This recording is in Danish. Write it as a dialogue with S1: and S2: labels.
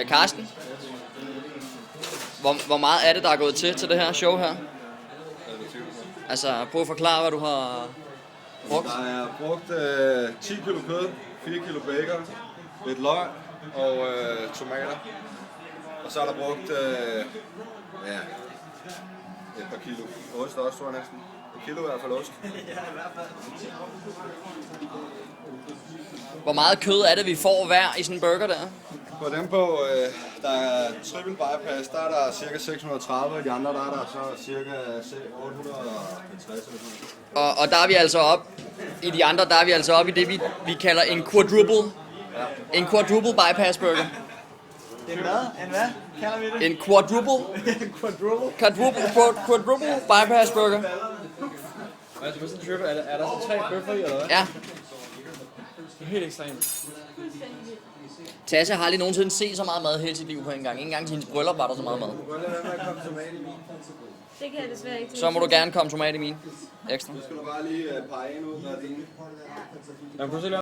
S1: Karsten, hvor meget er det, der er gået til det her show her? Altså, prøv at forklare, hvad du har brugt.
S2: Der er brugt 10 kilo kød, 4 kilo bacon, lidt løg og tomater. Og så er der brugt et par kilo ost også, tror jeg næsten. Et kilo i hvert fald ost.
S1: Hvor meget kød er det, vi får hver i sådan en burger der?
S2: På dem på, der er triple bypass, der er der cirka 630, og de andre der er der så cirka 850.
S1: Og der er vi altså op i de andre, der er vi altså op i det, vi kalder en quadruple. En quadruple bypass burger.
S3: En hvad? En hvad? Kalder vi det?
S1: En quadruple. Quadruple bypass burger.
S3: Altså, sådan en triple, er der så 3 bøffer i, eller hvad?
S1: Ja.
S3: Det er helt ekstremt.
S1: Tasha har aldrig nogensinde set så meget mad hele sit liv på en gang. Ikke engang til hendes bryllup var der så meget mad.
S4: Det kan jeg desværre ikke.
S1: Så må du gerne komme tomat i min. Ekstra.
S2: Så skal du bare lige pege en ud af dine.
S3: Jamen,